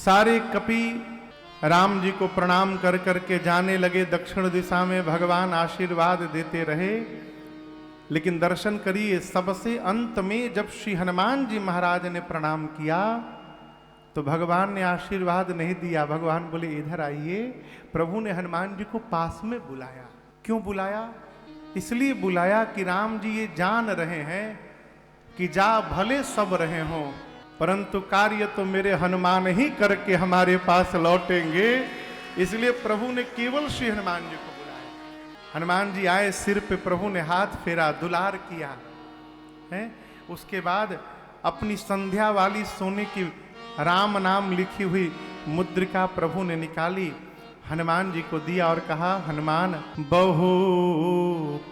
सारे कपि राम जी को प्रणाम कर करके जाने लगे दक्षिण दिशा में। भगवान आशीर्वाद देते रहे, लेकिन दर्शन करिए सबसे अंत में जब श्री हनुमान जी महाराज ने प्रणाम किया तो भगवान ने आशीर्वाद नहीं दिया। भगवान बोले इधर आइए। प्रभु ने हनुमान जी को पास में बुलाया। क्यों बुलाया? इसलिए बुलाया कि राम जी ये जान रहे हैं कि जा भले सब रहे हों, परंतु कार्य तो मेरे हनुमान ही करके हमारे पास लौटेंगे। इसलिए प्रभु ने केवल श्री हनुमान जी को बुलाया। हनुमान जी आए, सिर पे प्रभु ने हाथ फेरा, दुलार किया है। उसके बाद अपनी संध्या वाली सोने की राम नाम लिखी हुई मुद्रिका प्रभु ने निकाली, हनुमान जी को दिया और कहा, हनुमान बहु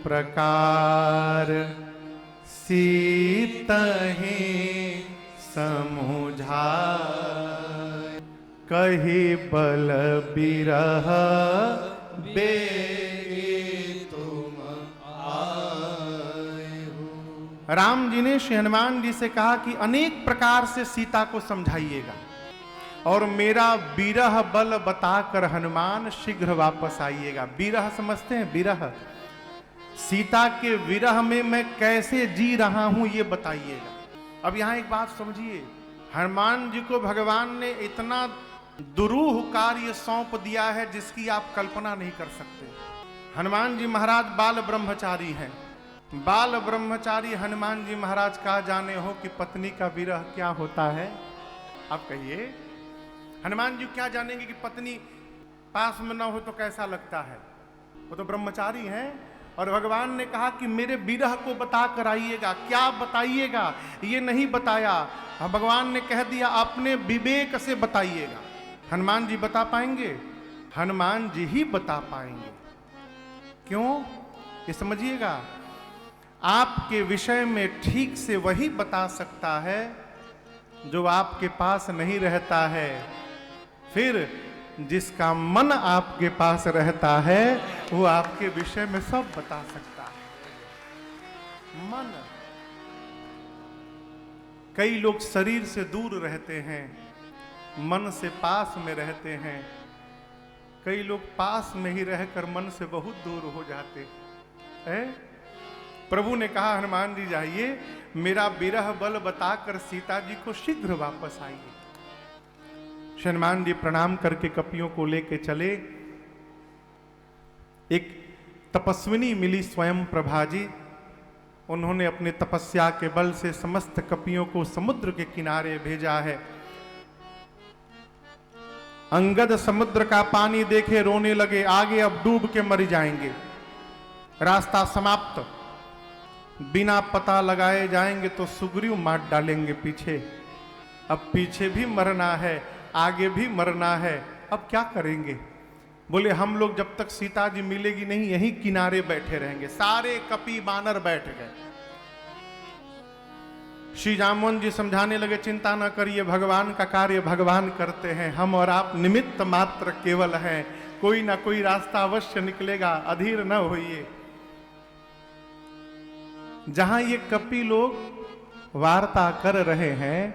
प्रकार सीतहि समुझाय, कहि बल बिरह बेगी तुम आए हो। राम जी ने श्री हनुमान जी से कहा कि अनेक प्रकार से सीता को समझाइएगा और मेरा बिरह बल बताकर हनुमान शीघ्र वापस आइएगा। बिरह समझते हैं? बिरह, सीता के विरह में मैं कैसे जी रहा हूं ये बताइएगा। अब यहां एक बात समझिए, हनुमान जी को भगवान ने इतना दुरूह कार्य सौंप दिया है जिसकी आप कल्पना नहीं कर सकते। हनुमान जी महाराज बाल ब्रह्मचारी हैं। बाल ब्रह्मचारी हनुमान जी महाराज का जाने हो कि पत्नी का विरह क्या होता है। आप कहिए, हनुमान जी क्या जानेंगे कि पत्नी पास में न हो तो कैसा लगता है? वो तो ब्रह्मचारी हैं। और भगवान ने कहा कि मेरे विरह को बता कर आइएगा। क्या बताइएगा? ये नहीं बताया। भगवान ने कह दिया अपने विवेक से बताइएगा। हनुमान जी बता पाएंगे? हनुमान जी ही बता पाएंगे। क्यों? ये समझिएगा, आपके विषय में ठीक से वही बता सकता है जो आपके पास नहीं रहता है। फिर जिसका मन आपके पास रहता है वो आपके विषय में सब बता सकता है। मन, कई लोग शरीर से दूर रहते हैं, मन से पास में रहते हैं। कई लोग पास में ही रहकर मन से बहुत दूर हो जाते हैं। प्रभु ने कहा हनुमान जी जाइए, मेरा विरह बल बताकर सीता जी को शीघ्र वापस आइए। हनुमान जी प्रणाम करके कपियों को लेके चले। एक तपस्विनी मिली स्वयं प्रभा जी। उन्होंने अपने तपस्या के बल से समस्त कपियों को समुद्र के किनारे भेजा है। अंगद समुद्र का पानी देखे रोने लगे, आगे अब डूब के मर जाएंगे, रास्ता समाप्त, बिना पता लगाए जाएंगे तो सुग्रीव मार डालेंगे पीछे। अब पीछे भी मरना है, आगे भी मरना है, अब क्या करेंगे? बोले हम लोग जब तक सीता जी मिलेगी नहीं यहीं किनारे बैठे रहेंगे। सारे कपि बानर बैठ गए। श्री जामवंत जी समझाने लगे, चिंता न करिए, भगवान का कार्य भगवान करते हैं, हम और आप निमित्त मात्र केवल हैं। कोई ना कोई रास्ता अवश्य निकलेगा, अधीर न होइए। जहां ये कपि लोग वार्ता कर रहे हैं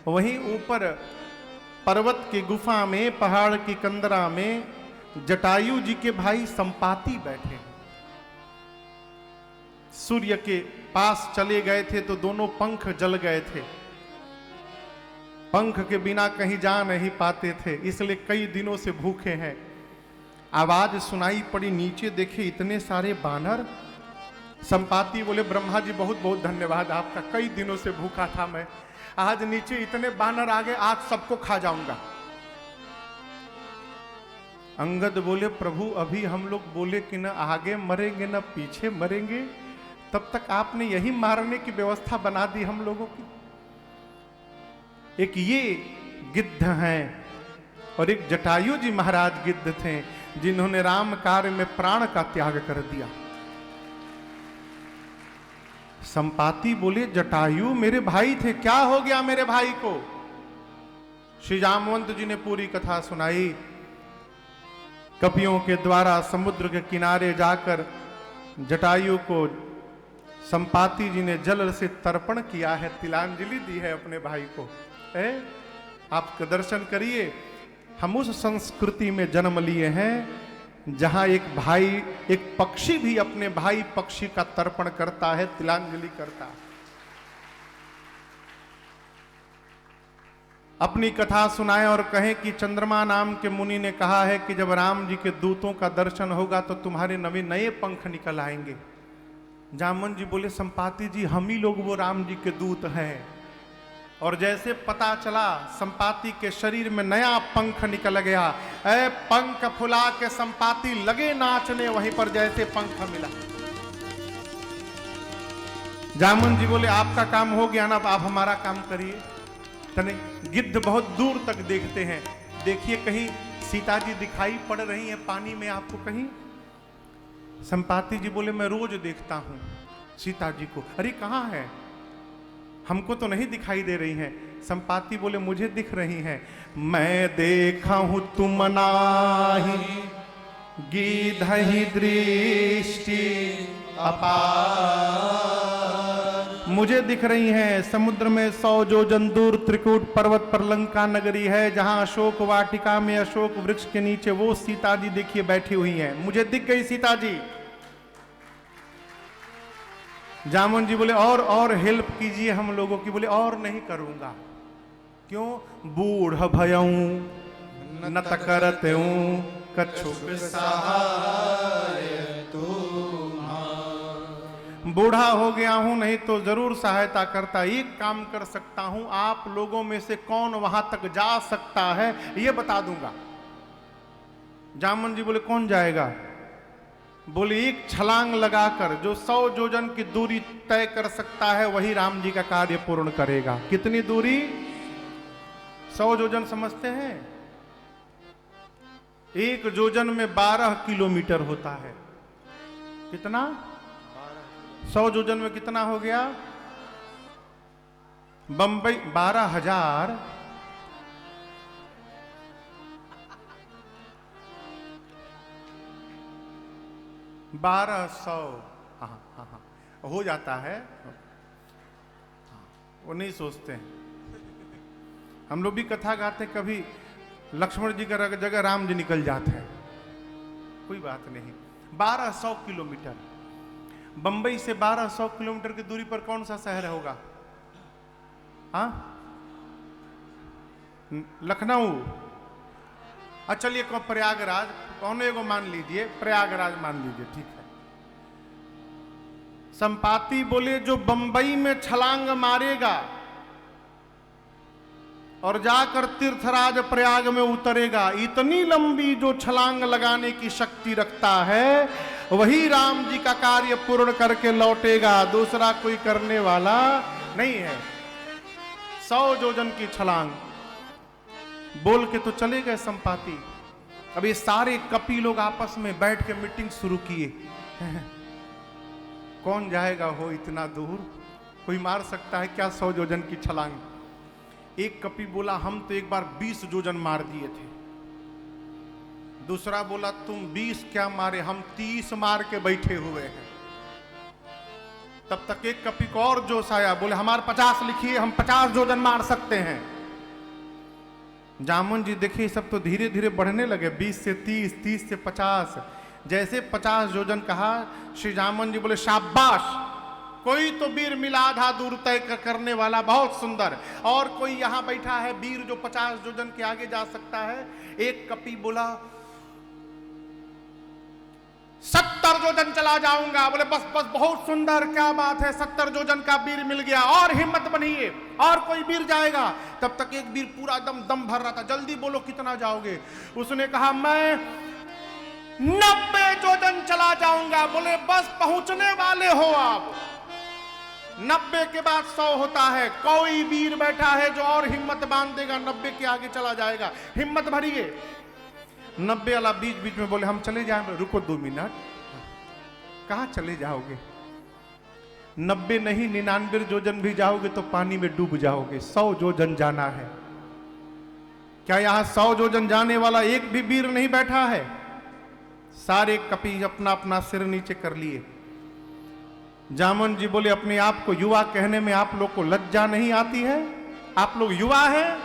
वहीं ऊपर पर्वत की गुफा में, पहाड़ की कंदरा में जटायु जी के भाई संपाति बैठे। सूर्य के पास चले गए थे तो दोनों पंख जल गए थे। पंख के बिना कहीं जा नहीं पाते थे, इसलिए कई दिनों से भूखे हैं। आवाज सुनाई पड़ी, नीचे देखे इतने सारे बानर। संपाति बोले ब्रह्मा जी बहुत बहुत धन्यवाद आपका, कई दिनों से भूखा था मैं, आज नीचे इतने बानर आ गए, आज सबको खा जाऊंगा। अंगद बोले प्रभु अभी हम लोग बोले कि न आगे मरेंगे न पीछे मरेंगे, तब तक आपने यही मारने की व्यवस्था बना दी हम लोगों की। एक ये गिद्ध हैं और एक जटायु जी महाराज गिद्ध थे जिन्होंने राम कार्य में प्राण का त्याग कर दिया। संपाति बोले जटायु मेरे भाई थे, क्या हो गया मेरे भाई को? श्री जामवंत जी ने पूरी कथा सुनाई। कपियों के द्वारा समुद्र के किनारे जाकर जटायु को संपाति जी ने जल से तर्पण किया है, तिलांजलि दी है अपने भाई को। आपका दर्शन करिए। हम उस संस्कृति में जन्म लिए हैं जहां एक भाई, एक पक्षी भी अपने भाई पक्षी का तर्पण करता है, तिलांजलि करता है। अपनी कथा सुनाएं और कहें कि चंद्रमा नाम के मुनि ने कहा है कि जब राम जी के दूतों का दर्शन होगा तो तुम्हारे नवे नए पंख निकल आएंगे। जामन जी बोले, संपाति जी हम ही लोग वो राम जी के दूत हैं। और जैसे पता चला संपाति के शरीर में नया पंख निकल गया। ऐ पंख फुला के संपाति लगे नाचने, वहीं पर जैसे पंख मिला। जामुन जी बोले, आपका काम हो गया ना, आप हमारा काम करिए। तने गिद्ध बहुत दूर तक देखते हैं, देखिए कहीं सीता जी दिखाई पड़ रही हैं पानी में आपको कहीं? संपाति जी बोले, मैं रोज देखता हूं सीता जी को। अरे कहां है? हमको तो नहीं दिखाई दे रही हैं। संपाति बोले, मुझे दिख रही हैं। मैं देखा हूं तुम नाही, गिद्धहि दृष्टि अपार। मुझे दिख रही हैं। समुद्र में 100 योजन दूर त्रिकूट पर्वत पर लंका नगरी है, जहां अशोक वाटिका में अशोक वृक्ष के नीचे वो सीता जी देखिए बैठी हुई हैं। मुझे दिख गई सीता जी। जामुन जी बोले, और हेल्प कीजिए हम लोगों की। बोले, और नहीं करूंगा। क्यों? बूढ़ भयऊं न करतऊं कछुक सहाय तुम्हार। बूढ़ा हो गया हूं, नहीं तो जरूर सहायता करता। एक काम कर सकता हूं, आप लोगों में से कौन वहां तक जा सकता है ये बता दूंगा। जामुन जी बोले, कौन जाएगा? बोले, एक छलांग लगाकर जो 100 योजन की दूरी तय कर सकता है वही राम जी का कार्य पूर्ण करेगा। कितनी दूरी? 100 योजन समझते हैं? एक योजन में 12 किलोमीटर होता है। कितना? 100 योजन में कितना हो गया? बंबई 12,000 1200 हाँ हो जाता है। वो नहीं सोचते हैं। हम लोग भी कथा गाते, कभी लक्ष्मण जी का जगह राम जी निकल जाते हैं, कोई बात नहीं। 1200 किलोमीटर, बंबई से 1200 किलोमीटर की दूरी पर कौन सा शहर होगा? हाँ, लखनऊ। अच्छा चलिए, प्रयागराज, कौन एगो मान लीजिए, प्रयागराज मान लीजिए, ठीक है। संपाति बोले, जो बंबई में छलांग मारेगा और जाकर तीर्थराज प्रयाग में उतरेगा, इतनी लंबी जो छलांग लगाने की शक्ति रखता है, वही राम जी का कार्य पूर्ण करके लौटेगा। दूसरा कोई करने वाला नहीं है। 100 योजन की छलांग बोल के तो चले गए संपाति। अब ये सारे कपि लोग आपस में बैठ के मीटिंग शुरू किए। कौन जाएगा हो इतना दूर? कोई मार सकता है क्या 100 योजन की छलांग? एक कपि बोला, हम तो एक बार 20 योजन मार दिए थे। दूसरा बोला, तुम 20 क्या मारे, हम 30 मार के बैठे हुए हैं। तब तक एक कपि को और जोश आया, बोले, हमारे 50 लिखिए, हम 50 योजन मार सकते हैं। जामुन जी देखिए, सब तो धीरे धीरे बढ़ने लगे, 20 से 30, 30 से 50। जैसे 50 योजन कहा, श्री जामुन जी बोले, शाबाश, कोई तो वीर मिला आधा दूर तय करने वाला, बहुत सुंदर। और कोई यहां बैठा है वीर जो 50 योजन के आगे जा सकता है। एक कपि बोला, 70 योजन चला जाऊंगा। बोले, बस बस, बहुत सुंदर, क्या बात है, 70 योजन का वीर मिल गया, और हिम्मत बनिए, और कोई वीर जाएगा। तब तक एक वीर पूरा दम भर रहा था, जल्दी बोलो कितना जाओगे? उसने कहा, मैं 90 योजन चला जाऊंगा। बोले, बस पहुंचने वाले हो आप। 90 के बाद 100 होता है। कोई वीर बैठा है जो और हिम्मत बांध देगा, 90 के आगे चला जाएगा। हिम्मत भरिए। 90 वाला बीच बीच में बोले, हम चले जाएंगे। रुको 2 मिनट, कहां चले जाओगे? 90 नहीं, 99 योजन भी जाओगे तो पानी में डूब जाओगे। 100 योजन जाना है। क्या यहां 100 योजन जाने वाला एक भी वीर नहीं बैठा है? सारे कपि अपना अपना सिर नीचे कर लिए। जामुन जी बोले, अपने आप को युवा कहने में आप लोग को लज्जा नहीं आती है? आप लोग युवा हैं,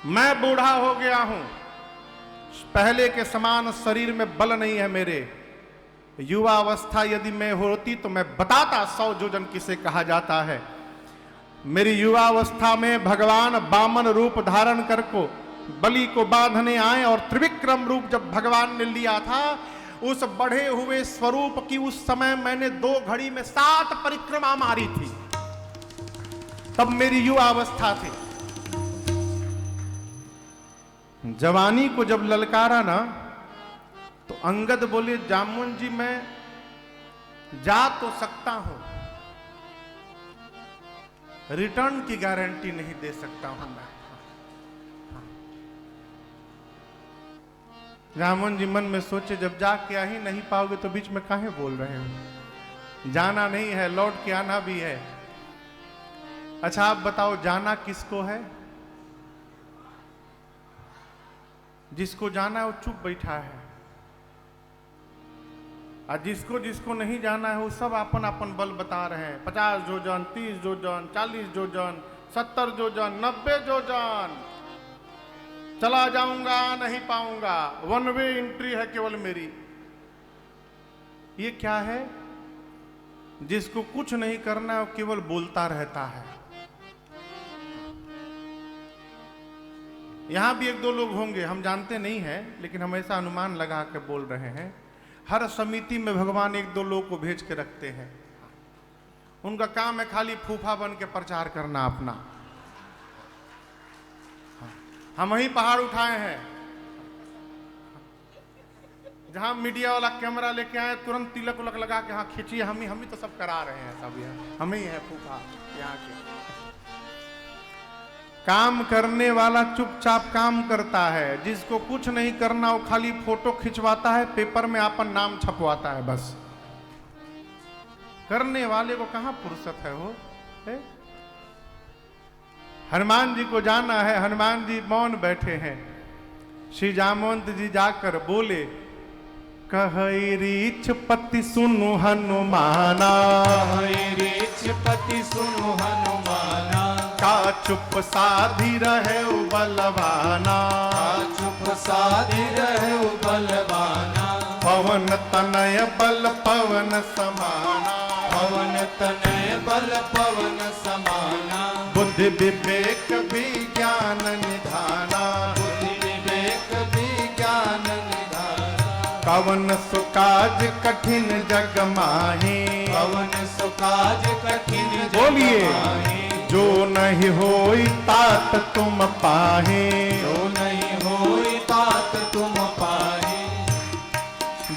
मैं बूढ़ा हो गया हूं, पहले के समान शरीर में बल नहीं है मेरे। युवा अवस्था यदि मैं होती तो मैं बताता 100 योजन किसे कहा जाता है। मेरी युवा अवस्था में भगवान बामन रूप धारण कर को बलि को बांधने आए और त्रिविक्रम रूप जब भगवान ने लिया था, उस बढ़े हुए स्वरूप की उस समय मैंने 2 घड़ी में 7 परिक्रमा मारी थी। तब मेरी युवा अवस्था थी। जवानी को जब ललकारा ना, तो अंगद बोले जामुन जी मैं जा तो सकता हूं, रिटर्न की गारंटी नहीं दे सकता हूं मैं। जामुन जी मन में सोचे जब जाके आ ही नहीं पाओगे तो बीच में काहे बोल रहे हो, जाना नहीं है, लौट के आना भी है। अच्छा आप बताओ जाना किसको है? जिसको जाना है वो चुप बैठा है, और जिसको जिसको नहीं जाना है वो सब अपन अपन बल बता रहे हैं। 50 योजन, 30 योजन, 40 योजन, 70 योजन, 90 योजन, चला जाऊंगा नहीं पाऊंगा, 1 वे एंट्री है केवल मेरी। ये क्या है? जिसको कुछ नहीं करना है वो केवल बोलता रहता है। यहां भी 1-2 लोग होंगे, हम जानते नहीं हैं, लेकिन हम ऐसा अनुमान लगा के बोल रहे हैं। हर समिति में भगवान 1-2 लोग को भेज के रखते हैं। उनका काम है खाली फूफा बन के प्रचार करना अपना। हम ही पहाड़ उठाए हैं, जहां मीडिया वाला कैमरा लेके आए तुरंत तिलक उलक लगा के हाँ खींचिए, हम ही तो सब करा रहे हैं, सब यहाँ हम ही है फूफा यहाँ के। काम करने वाला चुपचाप काम करता है, जिसको कुछ नहीं करना वो खाली फोटो खिंचवाता है, पेपर में अपन नाम छपवाता है बस। करने वाले को कहां फुर्सत है हो है? हनुमान जी को जाना है, हनुमान जी मौन बैठे हैं। श्री जामवंत जी जाकर बोले कहई रीछ पति सुनु हनुमाना, रीछ पति सुनु हनुमाना, का चुप साधी रहे बलवाना, चुप साधी रहे बलवाना, पवन तनय बल पवन समाना, पवन तनय बल पवन समाना, बुद्धि विवेक विज्ञान निधाना, बुद्धि विवेक विज्ञान निधाना, पवन सुकाज कठिन जग माही, पवन सुकाज कठिन जग बोलिए माही, जो नहीं होई तात तुम पाहे, जो नहीं होई तात तुम पाहे।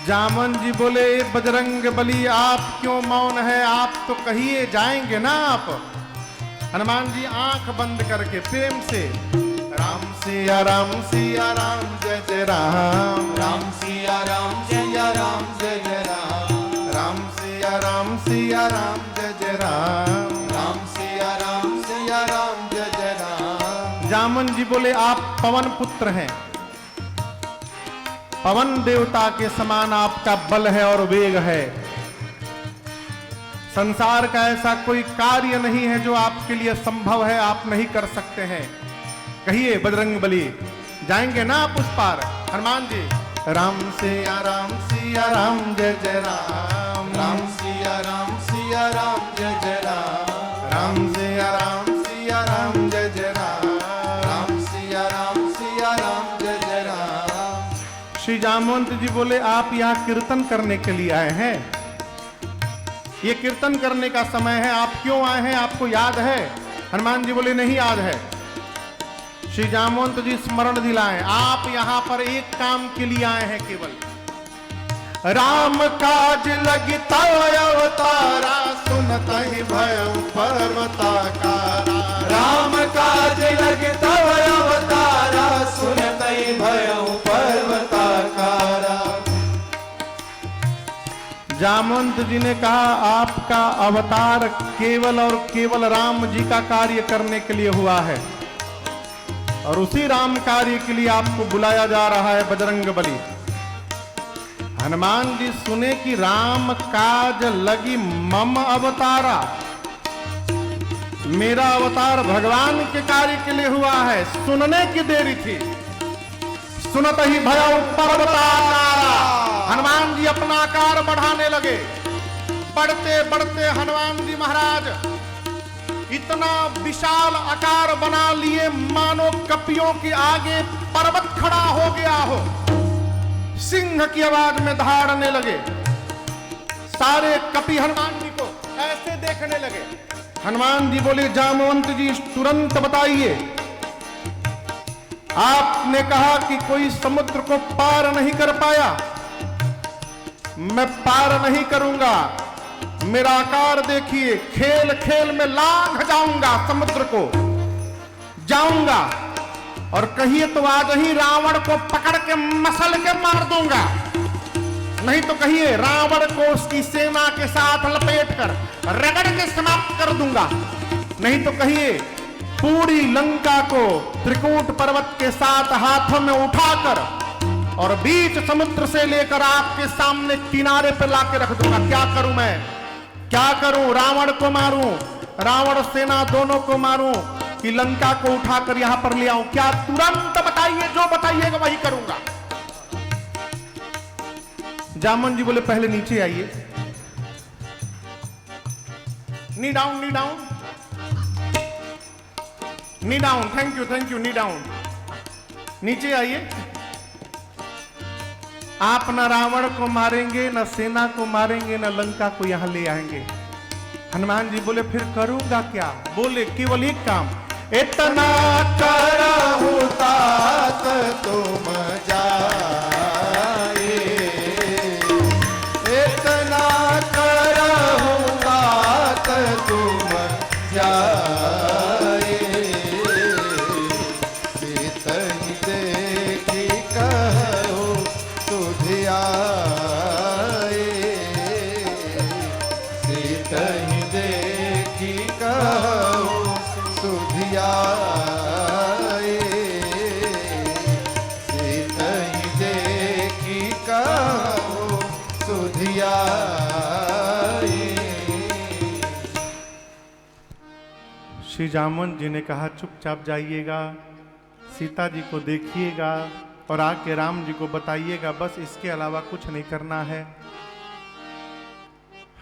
जामन जी बोले बजरंग बली आप क्यों मौन है, आप तो कहिए जाएंगे ना आप। हनुमान जी आंख बंद करके प्रेम से राम सिया राम सिया राम जय जय राम, राम सिया राम सिया राम जय जय राम, राम सिया राम सिया राम जय जय राम, राम सिया राम सिया राम जय जय राम। जामन जी बोले आप पवन पुत्र हैं, पवन देवता के समान आपका बल है और वेग है। संसार का ऐसा कोई कार्य नहीं है जो आपके लिए संभव है, आप नहीं कर सकते हैं। कहिए बजरंग बली जाएंगे ना आप उस पार। हनुमान जी राम सिया राम जय जय राम, राम सिया राम जय जय राम, राम सिया राम जय जय राम, राम सिया राम जय जय राम। श्री जामवंत जी बोले आप यहाँ कीर्तन करने के लिए आए हैं, ये कीर्तन करने का समय है, आप क्यों आए हैं, आपको याद है? हनुमान जी बोले नहीं याद है। श्री जामवंत जी स्मरण दिलाएं आप यहाँ पर एक काम के लिए आए हैं केवल, राम काज लगिता अवतारा, सुनत ही भय पर्वताकारा, राम काज लगता अवतारा, सुनत ही भय पर्वताकारा। जामवंत जी ने कहा आपका अवतार केवल और केवल राम जी का कार्य करने के लिए हुआ है, और उसी राम कार्य के लिए आपको बुलाया जा रहा है बजरंग बली। हनुमान जी सुने कि राम काज लगी मम अवतारा, मेरा अवतार भगवान के कार्य के लिए हुआ है, सुनने की देरी थी। सुनत ही भय पर्वताकारा, हनुमान जी अपना आकार बढ़ाने लगे। बढ़ते बढ़ते हनुमान जी महाराज इतना विशाल आकार बना लिए मानो कपियों के आगे पर्वत खड़ा हो गया हो। सिंह की आवाज में दहाड़ने लगे। सारे कपि हनुमान जी को ऐसे देखने लगे। हनुमान जी बोले, जामवंत जी तुरंत बताइए, आपने कहा कि कोई समुद्र को पार नहीं कर पाया, मैं पार नहीं करूंगा। मेरा आकार देखिए, खेल खेल में लांघ जाऊंगा, समुद्र को जाऊंगा और कहिए तो आज ही रावण को पकड़ के मसल के मार दूंगा, नहीं तो कहिए रावण को उसकी सेना के साथ लपेट कर रगड़ के समाप्त कर दूंगा, नहीं तो कहिए पूरी लंका को त्रिकूट पर्वत के साथ हाथों में उठाकर और बीच समुद्र से लेकर आपके सामने किनारे पर लाके रख दूंगा। क्या करूं मैं, क्या करूं? रावण को मारूं, रावण सेना दोनों को मारूं कि लंका को उठाकर यहां पर ले आऊं? क्या तुरंत बताइए, जो बताइएगा वही करूंगा। जामन जी बोले, पहले नीचे आइए। Knee down, knee down, knee down, thank you, knee down. नीचे आइए। आप न रावण को मारेंगे, न सेना को मारेंगे, न लंका को यहां ले आएंगे। हनुमान जी बोले, फिर करूंगा क्या? बोले, केवल एक काम, इतना करहु तात तुम जाए, इतना करहु तात तुम जाए, सीतहि देखी कहो सुधियाए, सीतहि देखी कहो सुधियाए, सीतहि देखी कहो सुधियाए। श्री जामवंत जी ने कहा, चुपचाप जाइएगा, सीता जी को देखिएगा और आके राम जी को बताइएगा, बस इसके अलावा कुछ नहीं करना है।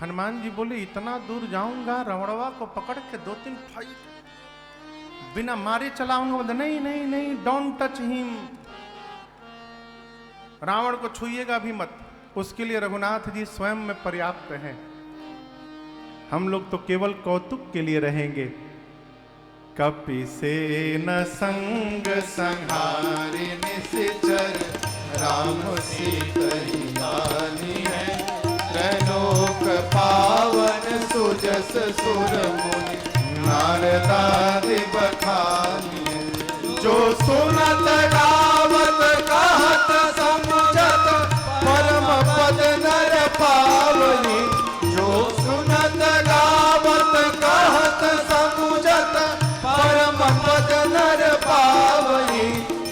हनुमान जी बोले, इतना दूर जाऊंगा, रावणवा को पकड़ के 2-3 फाइट बिना मारे चलाऊंगा? बोले, नहीं नहीं नहीं, डोंट टच हिम, रावण को छुइएगा भी मत, उसके लिए रघुनाथ जी स्वयं में पर्याप्त हैं। हम लोग तो केवल कौतुक के लिए रहेंगे। कपि सेन संग संहारि निश्चर, राम सीतहि जानी है, त्रैलोक पावन सुजस सुर मुनि, नारदादि बखानी। जो सुनत गावत कहत समझत, परम पद नर पावनी। जो सुनत गावत कहत समझत, परम पद नर पावनी।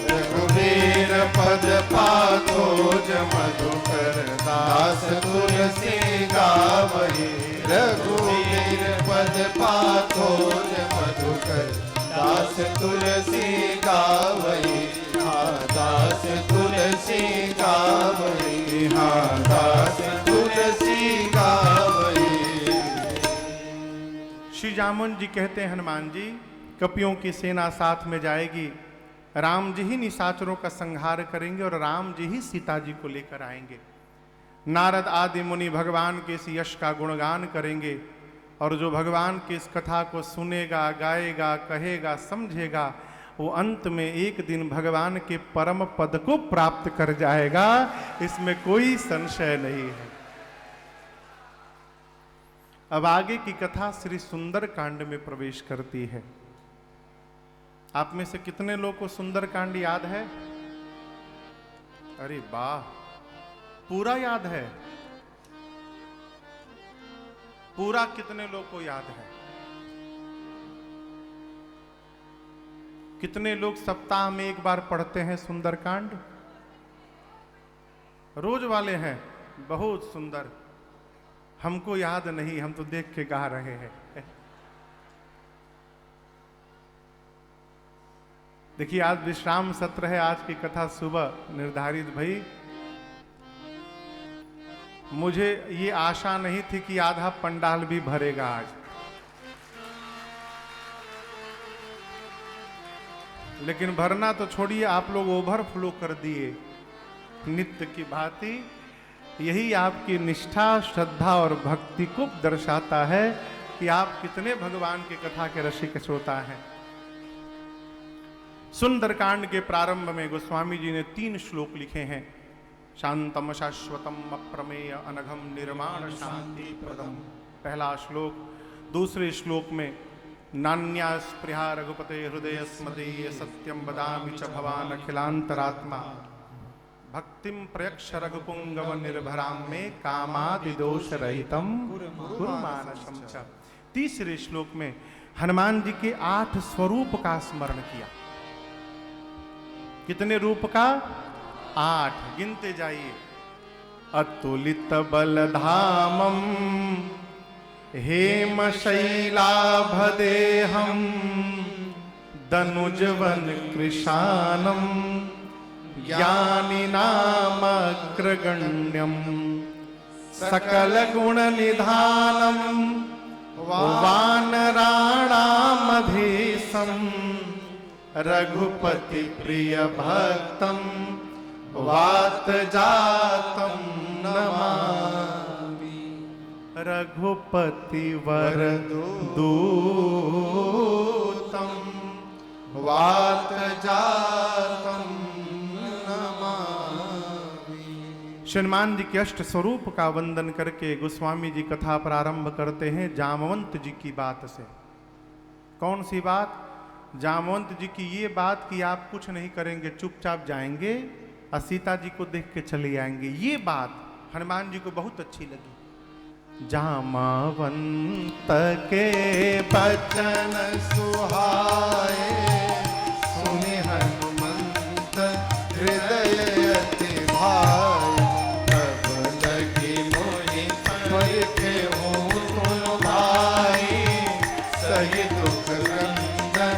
रघुवीर पद पाखोज मधुकर, दास तुलसी गावही। रघुवीर पद पाखोज मधुकर, दास तुलसी गावही। हाँ दास तुलसी गावही, हाँ दास तुलसी गावही। श्री जामवंत जी कहते हैं, हनुमान जी, कपियों की सेना साथ में जाएगी, राम जी ही निशाचरों का संहार करेंगे और राम जी ही सीता जी को लेकर आएंगे। नारद आदि मुनि भगवान के इस यश का गुणगान करेंगे और जो भगवान की इस कथा को सुनेगा, गाएगा, कहेगा, समझेगा, वो अंत में एक दिन भगवान के परम पद को प्राप्त कर जाएगा, इसमें कोई संशय नहीं है। अब आगे की कथा श्री सुंदर कांड में प्रवेश करती है। आप में से कितने लोग को सुंदर कांड याद है? अरे वाह, पूरा याद है? पूरा कितने लोग को याद है? कितने लोग सप्ताह में एक बार पढ़ते हैं सुंदरकांड? रोज वाले हैं? बहुत सुंदर। हमको याद नहीं, हम तो देख के गा रहे हैं। देखिए आज विश्राम सत्र है, आज की कथा सुबह निर्धारित भई। मुझे ये आशा नहीं थी कि आधा पंडाल भी भरेगा आज, लेकिन भरना तो छोड़िए, आप लोग ओवरफ्लो कर दिए नित्य की भांति। यही आपकी निष्ठा, श्रद्धा और भक्ति को दर्शाता है कि आप कितने भगवान की कथा के रसिक श्रोता हैं। सुंदरकांड के प्रारंभ में गोस्वामी जी ने 3 श्लोक लिखे हैं। शांतम शाश्वतम अप्रमेय अनघम निर्माण शांति प्रदम, पहला श्लोक। दूसरे श्लोक में नान्या स्पृहा रघुपते हृदय स्मदीय सत्यम बदामि च भवान अखिलांतरात्मा भक्तिम प्रयक्ष रघुपुंगव निर्भराम में कामादि दोष रहितम गुरुमानसम च। तीसरे श्लोक में हनुमान जी के 8 स्वरूप का स्मरण किया। कितने रूप का? 8, गिनते जाइए। अतुलित बलधामम हेम शैलाभदेहम दनुजवन कृशानम ज्ञानी नामग्रगण्यम सकल गुण निधानम वानराणामधीशम रघुपति प्रिय भक्तम वात जातम नमामि। रघुपति वर दूतम वात जातम नमामि। हनुमान जी के अष्ट स्वरूप का वंदन करके गोस्वामी जी कथा प्रारंभ करते हैं जामवंत जी की बात से। कौन सी बात? जामवंत जी की ये बात कि आप कुछ नहीं करेंगे, चुपचाप जाएंगे और सीता जी को देख के चले आएंगे। ये बात हनुमान जी को बहुत अच्छी लगी। जामवंत के बचन सुहाए सुनि हनुमंत हृदय अति भाए तब लगी मोहि पर के तुम भाई सही दुख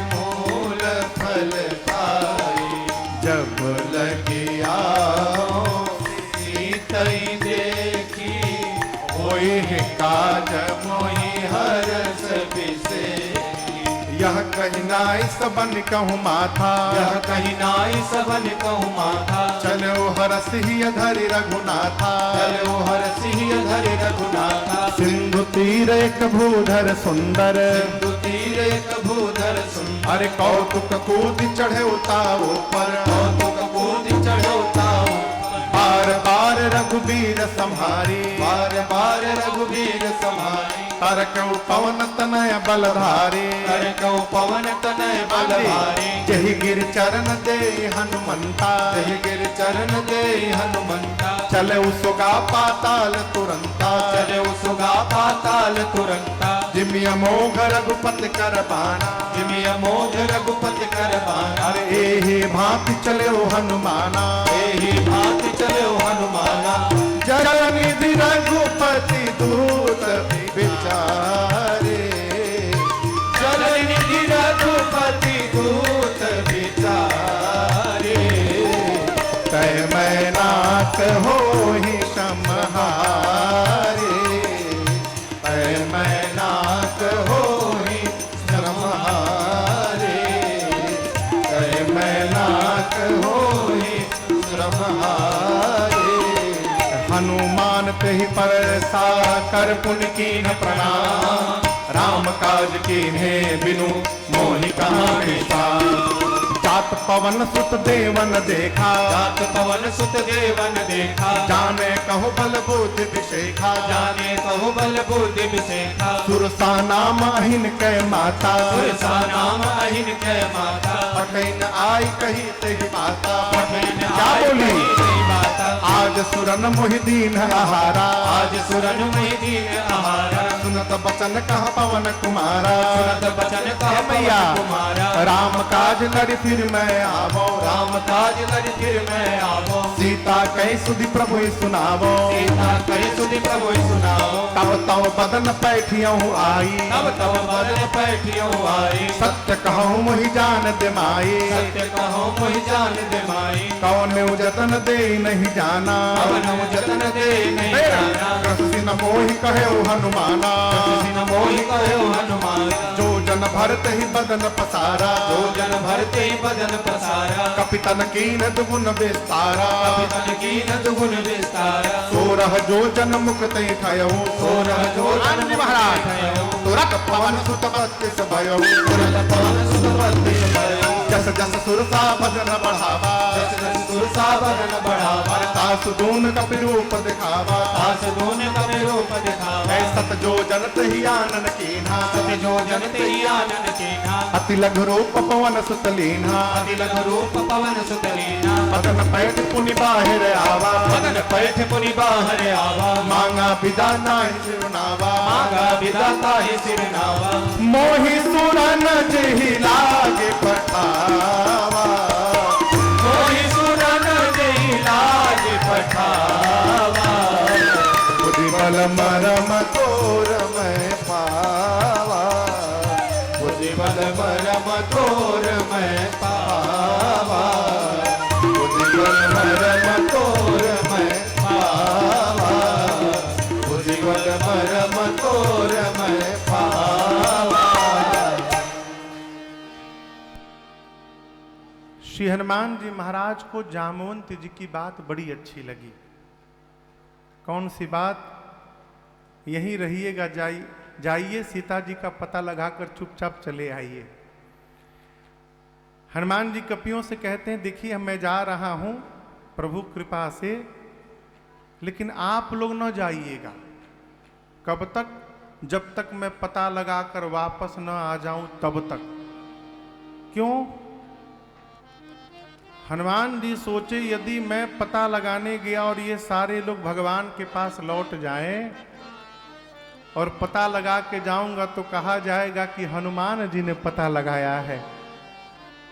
मूल फल पाई जब लगी आओ सीतई देखी होई काज मोहि हरस बिसेरी। यह कहीं नाई सबन कहूँ माथा, यह कहीं नाई सबन कहूँ माथा चलो हरस ही धरि रघुनाथा, चलो हरसि धरि रघुनाथा। सिंधु तीर एक भूधर सुंदर, सिंधु तीर एक भूधर सुंदर अरे कौतुक कूद चढ़े उताओ पर, कौतुक कूद चढ़े उताओ बार बार रघुबीर संहारी, बार बार रघुबीर संहारी। तरकऊ पवन तनय बलधारी, तरकऊ पवन तनय बलधारी। जहि गिर चरण दे हनुमंता, जहि गिर चरण दे हनुमंता। चले सुगा पाताल तुरंता, चले सुगा पाताल तुरंता। जिमि अमोघ रघुपति कर बाना, जिमि अमोघ रघुपति कर बाना। अरे एहि भांति चले हनुमाना, एहि भांति चले हनुमाना। जल निधि रघुपति दूत विचारे, जल निधि रघुपति दूत विचारे। तय मैनाक होहि समहारे, तय मैनाक होहि समहारे, तय मैनाक होहि समहारे। हनुमान तेहि परसा कर पुन कीन प्रणाम, राम काज कीन्हे बिनु मोहि कहाँ विश्राम। जात पवन सुत देवन देखा, जात पवन सुत देवन देखा। जाने कहो बल बुद्धि विशेखा, जाने कहो बल बुद्धि विशेखा। सुरसा नाम अहिन कै माता, सुरसा नाम अहिन कै माता। पठैन आई कही तेहि माता, पठैन क्या आई बोली? कही तेहि माता। आज सुरन मोहि दीन आहारा, आज सुरन मोहि दीन आहारा। सुनत बचन कह पवन कुमारा, सुनत बचन कह मैया पवन कुमारा। राम काज लड़ फिर मैं आवो, राम काज लड़ फिर मैं आवो। सीता कहीं सुधि प्रभु सुनावो, सीता कहे सुधि प्रभु सुनाओ। तब तव बदन पैठियों आई, तब तब बदन पैठियों आई। सत्य कहूँ मुहि जान दे माई, सत्य कहो मुहि जान दे माई। कौन जतन दे नहीं जाना, कवन जतन दे नहीं जाना। कृषि न मोहि कहे हनुमाना, कृषि न मोहि कहे हनुमान। जो जन भरत ही बदन पसारा, जो जन भरते ही बदन पसारा। कपितन कीन दुगुन विस्तारा, कपितन कीन दुगुन विस्तारा। सोरह जो जन मुक्त ठयऊ, सोरह जो जन जी महाराज ठयऊ। तुरत पवन सुत बत्तीस भयऊ, तुरत पवन सुत बत्तीस भयऊ। जस जस सुरसा भजन बढ़ावा, जस जस सुरसा बदन बढ़ावा। तासु दून कपि रूप दिखावा, तास दून कवि रूप दिखावा। सत जो जनत ही आनन कीन्हा, सत्य जो जन ते ही आनन कीन्हा। अति लघु रूप पवन सुत लीन्हा, अति लघु रूप पवन सुत लीन्हा। बदन पैठ पुनि बाहिर आवा, बदन पैठ पुनि बाहर आवा। मांगा विदा नाही सिरुनावा, मांगा विधाता ही सिर नावा। मोहि सुरन जेहि लागे पठावा, मोहि सुरन जेहि लागे पठावा। बुद्धि बल मरम तोर मैं पावा, बुद्धि बल मरम तोर मैं पावा। बुद्धि बल मरम तोर मैं पावा। बुद्धि बल मरम तोर मैं पावा। श्री हनुमान जी महाराज को जामवंत जी की बात बड़ी अच्छी लगी। कौन सी बात? यहीं रहिएगा, जाइए सीता जी का पता लगाकर चुपचाप चले आइए। हनुमान जी कपियों से कहते हैं देखिए मैं जा रहा हूं प्रभु कृपा से, लेकिन आप लोग न जाइएगा। कब तक? जब तक मैं पता लगाकर वापस न आ जाऊं तब तक। क्यों? हनुमान जी सोचे यदि मैं पता लगाने गया और ये सारे लोग भगवान के पास लौट जाएं और पता लगा के जाऊंगा तो कहा जाएगा कि हनुमान जी ने पता लगाया है।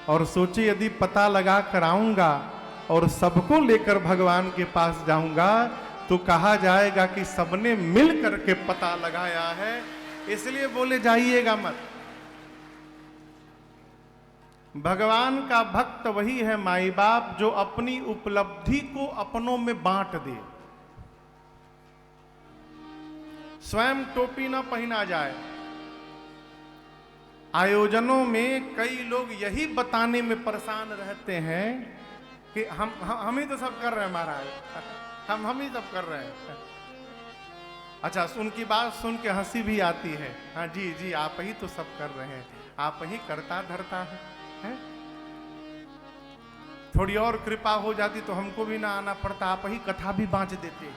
और सोचे यदि पता लगा कर आऊंगा और सबको लेकर भगवान के पास जाऊंगा तो कहा जाएगा कि सबने मिल करके पता लगाया है। इसलिए बोले जाइएगा मत। भगवान का भक्त वही है माई बाप जो अपनी उपलब्धि को अपनों में बांट दे। स्वयं टोपी न पहना जाए। आयोजनों में कई लोग यही बताने में परेशान रहते हैं कि हम ही तो सब कर रहे हैं महाराज, हम ही सब कर रहे हैं। अच्छा, उनकी बात सुन के हंसी भी आती है। हाँ जी जी, आप ही तो सब कर रहे हैं, आप ही करता धरता है? थोड़ी और कृपा हो जाती तो हमको भी ना आना पड़ता, आप ही कथा भी बांच देते।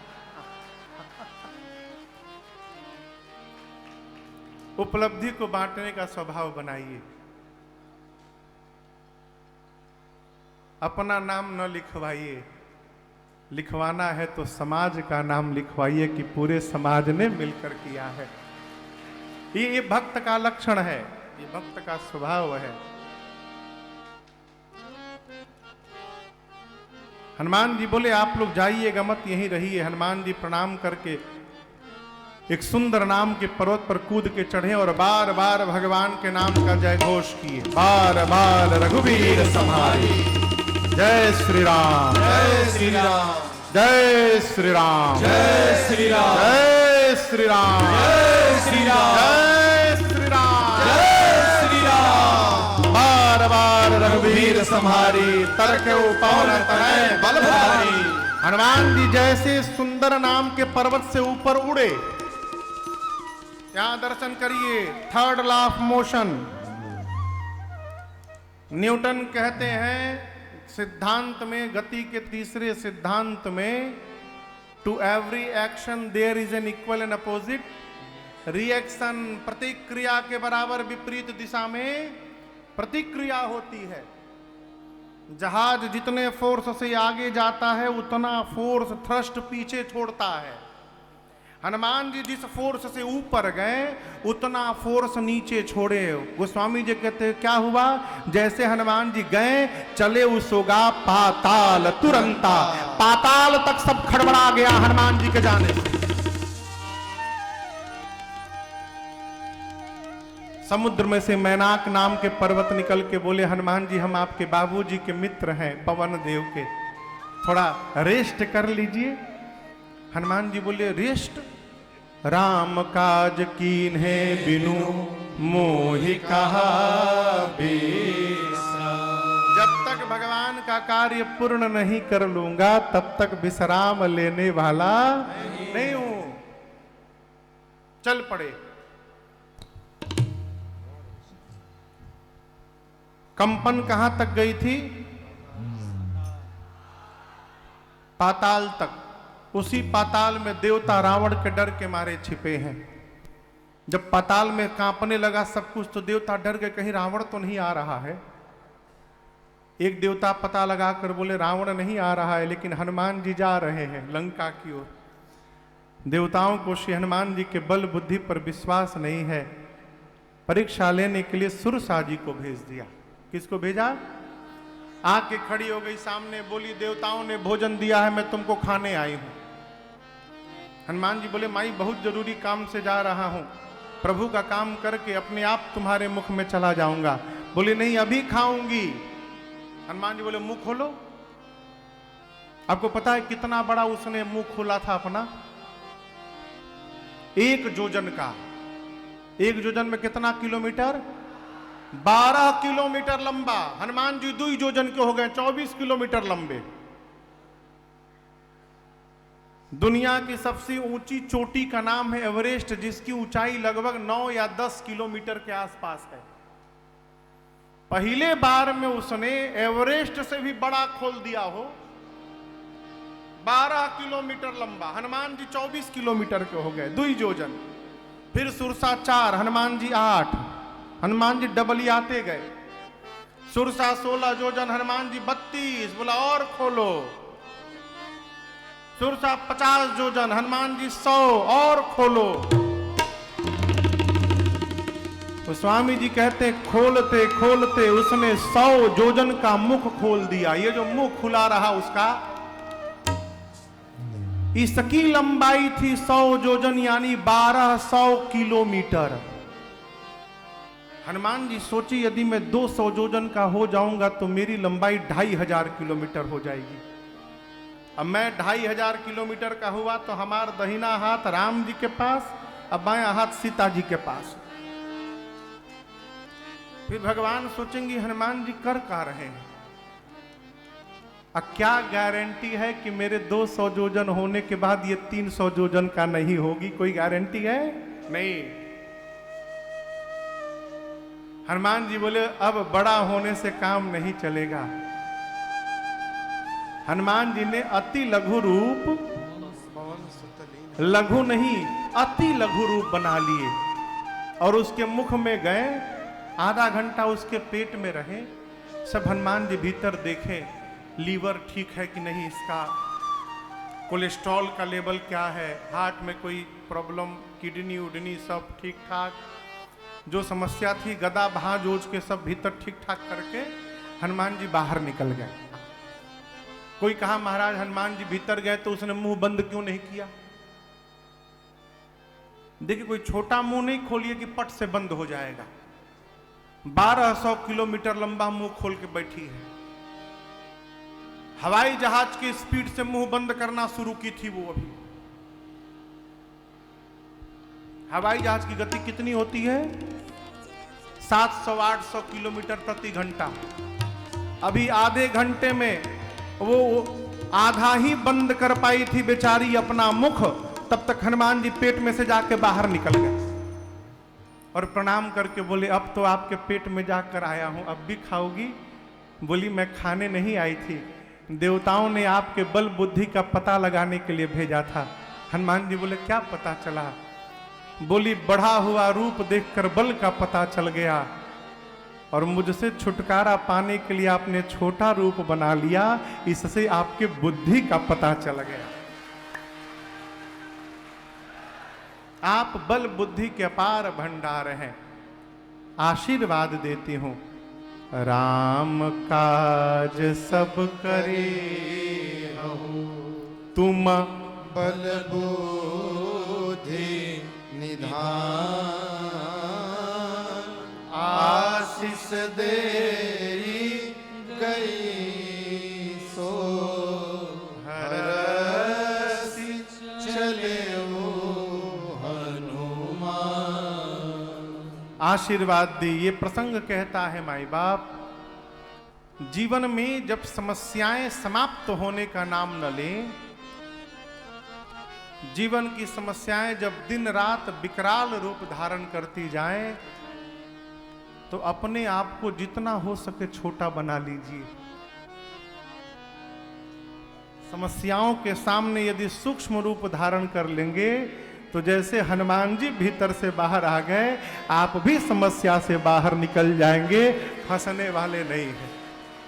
उपलब्धि को बांटने का स्वभाव बनाइए। अपना नाम न लिखवाइए, लिखवाना है तो समाज का नाम लिखवाइए कि पूरे समाज ने मिलकर किया है। ये भक्त का लक्षण है, ये भक्त का स्वभाव है। हनुमान जी बोले आप लोग जाइएगा मत, यहीं रहिए। हनुमान जी प्रणाम करके एक सुंदर नाम के पर्वत पर कूद के चढ़े और बार बार भगवान के नाम का जय घोष किए। बार बार रघुवीर संहारी, जय श्री राम, जय श्री राम, जय श्री राम, जय श्री राम, जय श्री राम, जय श्री राम, जय श्री राम, जय श्री राम। बार बार रघुवीर संहारी, तरके पवन तनय बल भारी। हनुमान जी जैसे सुंदर नाम के पर्वत से ऊपर उड़े, यहां दर्शन करिए। Third law of motion. Newton कहते हैं सिद्धांत में, गति के तीसरे सिद्धांत में, to every action there is an equal and opposite reaction. प्रतिक्रिया के बराबर विपरीत दिशा में प्रतिक्रिया होती है। जहाज जितने फोर्स से आगे जाता है उतना फोर्स थ्रस्ट पीछे छोड़ता है। हनुमान जी जिस फोर्स से ऊपर गए उतना फोर्स नीचे छोड़े। गोस्वामी जी कहते हैं क्या हुआ, जैसे हनुमान जी गए चले उसोगा पाताल तुरंता, पाताल तक सब खड़बड़ा गया हनुमान जी के जाने से। समुद्र में से मैनाक नाम के पर्वत निकल के बोले हनुमान जी हम आपके बाबूजी के मित्र हैं पवन देव के, थोड़ा रेस्ट कर लीजिए। हनुमान जी बोले रेस्ट, राम काज कीन्हे बिनु मोहि कहा बिसरा। जब तक भगवान का कार्य पूर्ण नहीं कर लूंगा तब तक विश्राम लेने वाला नहीं हूं। चल पड़े। कंपन कहां तक गई थी? पाताल तक। उसी पाताल में देवता रावण के डर के मारे छिपे हैं। जब पाताल में कांपने लगा सब कुछ तो देवता डर गए कहीं रावण तो नहीं आ रहा है। एक देवता पता लगाकर बोले रावण नहीं आ रहा है लेकिन हनुमान जी जा रहे हैं लंका की ओर। देवताओं को श्री हनुमान जी के बल बुद्धि पर विश्वास नहीं है, परीक्षा लेने के लिए सुरसा जी को भेज दिया। किसको भेजा? आके खड़ी हो गई सामने, बोली देवताओं ने भोजन दिया है मैं तुमको खाने आई हूं। हनुमान जी बोले माई बहुत जरूरी काम से जा रहा हूं, प्रभु का काम करके अपने आप तुम्हारे मुख में चला जाऊंगा। बोले नहीं अभी खाऊंगी। हनुमान जी बोले मुंह खोलो। आपको पता है कितना बड़ा उसने मुंह खोला था अपना? 1 जोजन का। 1 जोजन में कितना किलोमीटर? 12 किलोमीटर लंबा। हनुमान जी 2 जोजन के हो गए, 24 किलोमीटर लंबे। दुनिया की सबसे ऊंची चोटी का नाम है एवरेस्ट, जिसकी ऊंचाई लगभग 9 या 10 किलोमीटर के आसपास है। पहले बार में उसने एवरेस्ट से भी बड़ा खोल दिया हो। 12 किलोमीटर लंबा। हनुमान जी 24 किलोमीटर के हो गए, 2 जोजन। फिर सुरसा 4, हनुमान जी 8। हनुमान जी डबल आते गए। सुरसा 16 जोजन, हनुमान जी 32। बोला और खोलो। सुरसा 50 जोजन, हनुमान जी 100 और खोलो। तो स्वामी जी कहते खोलते खोलते उसने 100 जोजन का मुख खोल दिया। ये जो मुख खुला रहा उसका, इसकी लंबाई थी 100 जोजन यानी 1200 किलोमीटर। हनुमान जी सोची यदि मैं 200 जोजन का हो जाऊंगा तो मेरी लंबाई 2500 किलोमीटर हो जाएगी। अब मैं 2500 किलोमीटर का हुआ तो हमारा दहिना हाथ राम जी के पास, अब बायां हाथ सीता जी के पास। फिर भगवान सोचेंगे हनुमान जी कर का रहे हैं। अब क्या गारंटी है कि मेरे 200 जोजन होने के बाद ये 300 जोजन का नहीं होगी? कोई गारंटी है? नहीं। हनुमान जी बोले अब बड़ा होने से काम नहीं चलेगा। हनुमान जी ने अति लघु रूप, लघु नहीं अति लघु रूप बना लिए और उसके मुख में गए। आधा घंटा उसके पेट में रहे। सब हनुमान जी भीतर देखे लीवर ठीक है कि नहीं, इसका कोलेस्ट्रॉल का लेवल क्या है, हार्ट में कोई प्रॉब्लम, किडनी उडनी सब ठीक ठाक। जो समस्या थी गदा भांज ओज के सब भीतर ठीक ठाक करके हनुमान जी बाहर निकल गए। कोई कहा महाराज हनुमान जी भीतर गए तो उसने मुंह बंद क्यों नहीं किया? देखिए कोई छोटा मुंह नहीं खोलिए कि पट से बंद हो जाएगा। 1200 किलोमीटर लंबा मुंह खोल के बैठी है। हवाई जहाज की स्पीड से मुंह बंद करना शुरू की थी वो। अभी हवाई जहाज की गति कितनी होती है? 700-800 किलोमीटर प्रति घंटा। अभी आधे घंटे में वो आधा ही बंद कर पाई थी बेचारी अपना मुख, तब तक हनुमान जी पेट में से जाके बाहर निकल गए और प्रणाम करके बोले अब तो आपके पेट में जाकर आया हूं, अब भी खाओगी? बोली मैं खाने नहीं आई थी, देवताओं ने आपके बल बुद्धि का पता लगाने के लिए भेजा था। हनुमान जी बोले क्या पता चला? बोली बढ़ा हुआ रूप देखकर बल का पता चल गया और मुझसे छुटकारा पाने के लिए आपने छोटा रूप बना लिया, इससे आपके बुद्धि का पता चल गया। आप बल बुद्धि के अपार भंडार हैं। आशीर्वाद देती हूं, राम काज सब करे तुम बल बुद्धि निधान, आशीष दे गई सो हरसि चले आशीर्वाद दी। ये प्रसंग कहता है माई बाप, जीवन में जब समस्याएं समाप्त होने का नाम न लें, जीवन की समस्याएं जब दिन रात विकराल रूप धारण करती जाएं, तो अपने आप को जितना हो सके छोटा बना लीजिए। समस्याओं के सामने यदि सूक्ष्म रूप धारण कर लेंगे तो जैसे हनुमान जी भीतर से बाहर आ गए, आप भी समस्या से बाहर निकल जाएंगे, फंसने वाले नहीं हैं।